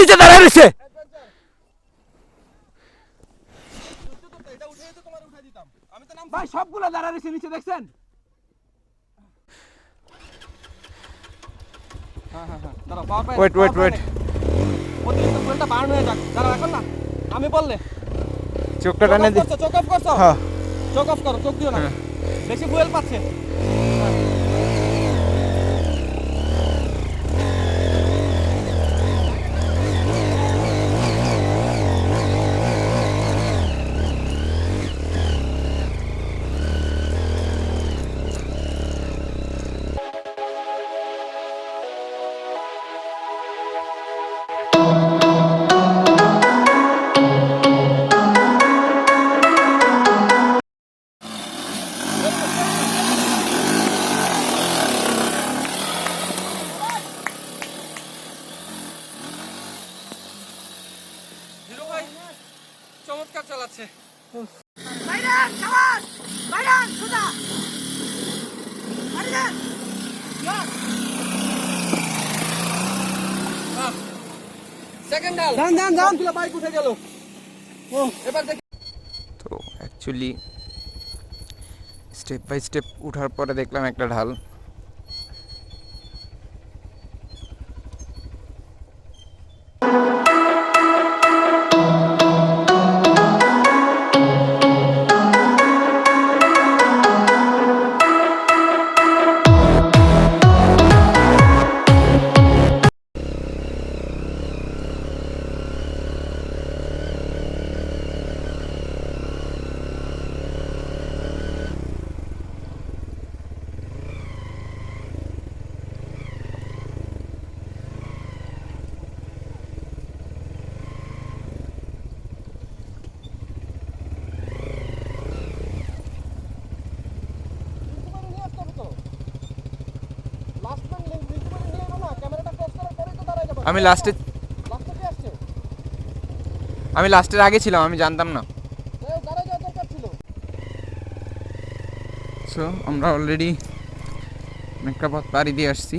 নিচে দাঁড়ায় রয়েছে। ভাই সবগুলো দাঁড়ায় রয়েছে নিচে, দেখছেন? ওয়েট ওয়েট ওয়েট, ফুয়েলটা বার্ন হয়ে যাক। দাঁড়াও এখন না, আমি বললে চোখটা টানে দি। চোখ অফ করছো? হ্যাঁ চোখ অফ করো, চোখ দিও না, বেশি ফুয়েল পাচ্ছে। চমৎকার চালাচ্ছে। বাইরান শাবাশ, বাইরান সোজা, বাইরান সেকেন্ড ডাল, ডান ডান ডান, তুলা বাইক উঠে গেল। ও এবার দেখ। তো অ্যাকচুয়ালি স্টেপ বাই স্টেপ উঠার পরে দেখলাম একটা ঢাল। আমি লাস্টের আগে ছিলাম, আমি জানতাম না। সো আমরা অলরেডি অনেকটা পথ পাড়ি দিয়ে আসছি।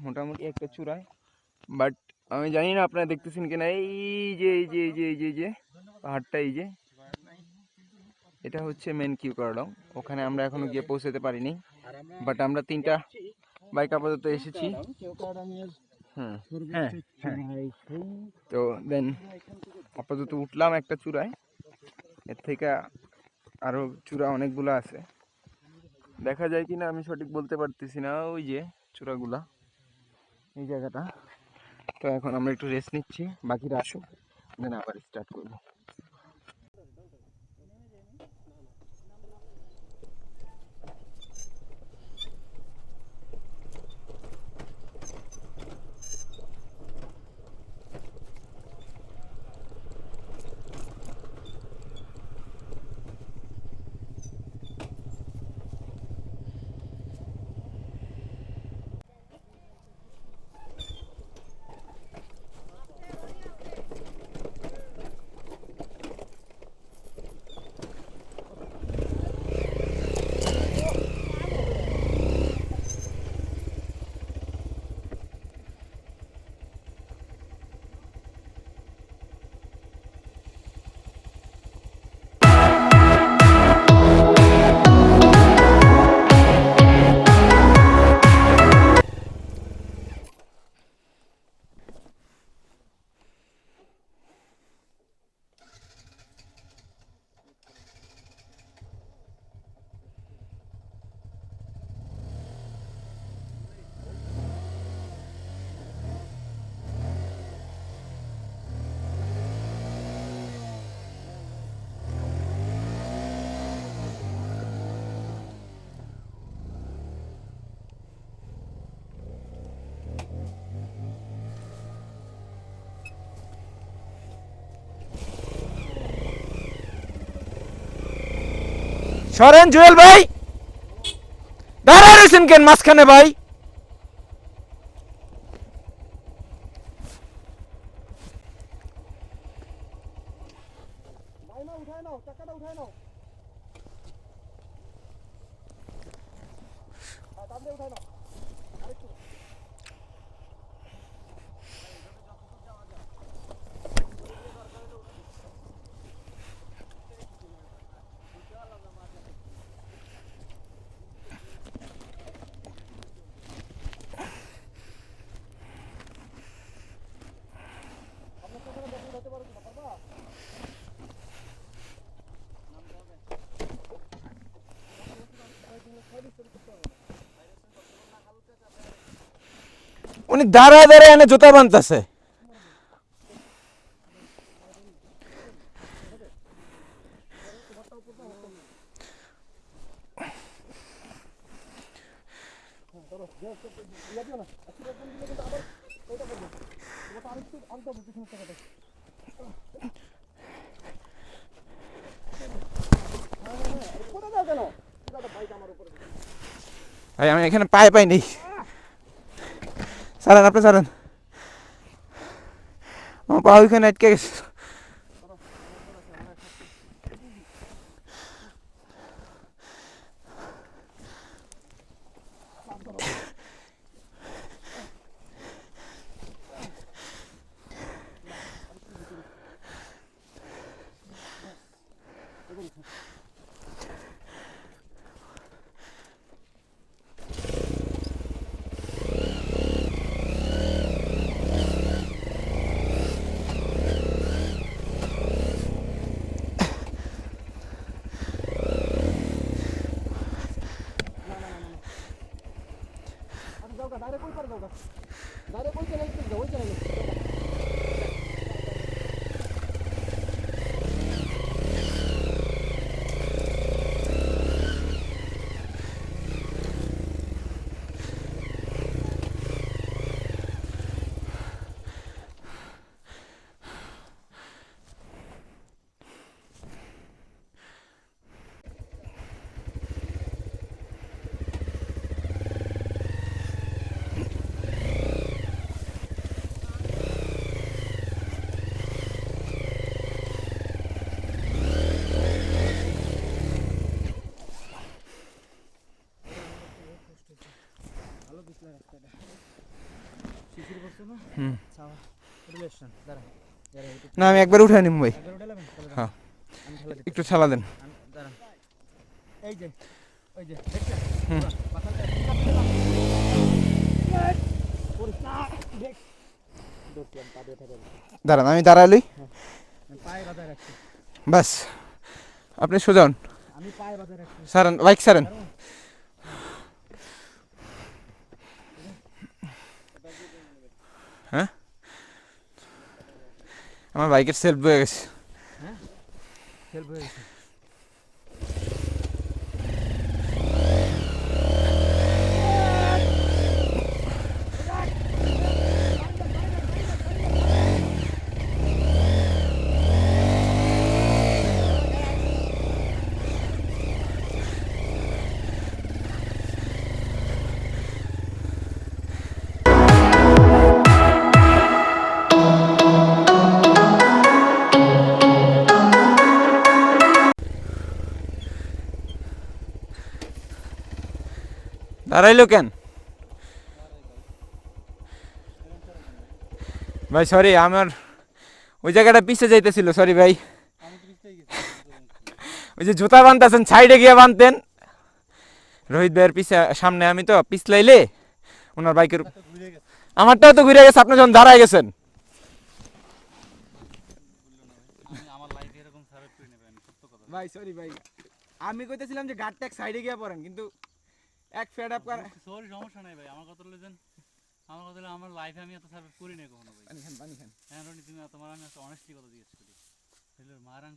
মোটামুটি একটা চূড়ায়, বাট আমি জানি না আপনারা দেখতেছেন কিনা, এই যে এই যে এই যে এই যে এই যে পাহাড়টা, এই যে এটা হচ্ছে মেন কিউকারডং। ওখানে আমরা এখনো গিয়ে পৌঁছাতে পারিনি, বাট আমরা 3টা বাইক আপাতত এসেছি। হ্যাঁ তো দেন আপাতত উঠলাম একটা চূড়ায়, এর থেকে আরো চূড়া অনেকগুলো আছে, দেখা যায় কিনা আমি সঠিক বলতে পারতেছি না। ওই যে চূড়াগুলা, এই জায়গাটা। তো এখন আমরা একটু রেস্ট নিচ্ছি, বাকিরা আসুক, দেন আবার স্টার্ট করবো। সরেন জুয়েল ভাই, দাঁড়ায় রয়েছেন কেন মাঝখানে ভাই? উনি দাঁড়ায় দাঁড়ায় এনে জুতা বানতেছে। ভাই আমি এখানে পায়ে পাই নেই, ছাড়েন আপনি ছাড়েন, আমার পা ওইখানে আটকে গেছে। না আমি একবার উঠে নিম ভাই, হ্যাঁ একটু ছালা দেন। দাঁড়ান আমি দাঁড়ালি, বাস আপনি সোজান, সারেন বাইক সারেন। হ্যাঁ আমার বাইকের সেলফ বয়ে গেছে। দাঁড়াইলো কেন ভাই? সরি আমার ওই জায়গাটা পিছে যাইতেছিল, সরি ভাই। ওই যে জুতা বানতেছেন সাইডে গিয়ে বানতেন, রোহিত ভাইয়ের পিছে সামনে আমি তো পিছলাইলে ওনার বাইকের, আমারটাও তো ঘুরে গেছে, আপনি যখন দাঁড়ায় গেছেন। ভাই সরি ভাই, আমি কইতেছিলাম যে গাড়টা এক সাইডে গিয়ে পড়েন, কিন্তু এক ফেড আপ করে। সরি সমস্যা নাই ভাই, আমার কথা বলেছেন, আমার কথা আমার লাইফে আমি এত সার্ভিস করি না কখনো ভাই। পানি খান। হ্যাঁ রনি, তুমি তোমার আমি একটা অনেস্টলি কথা জিজ্ঞেস করি, মারাং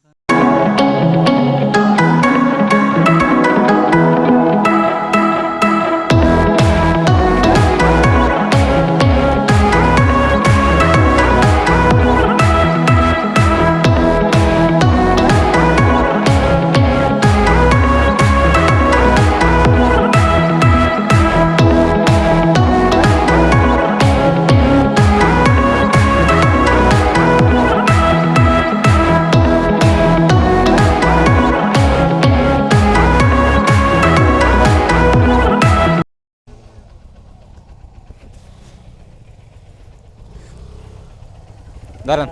দাঁড়ান।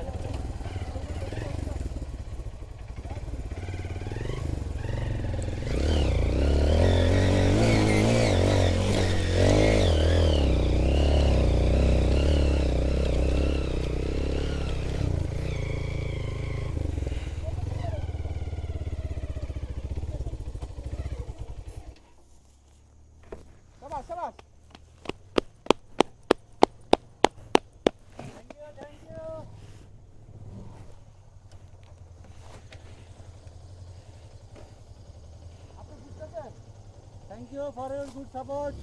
Thank you for your good support.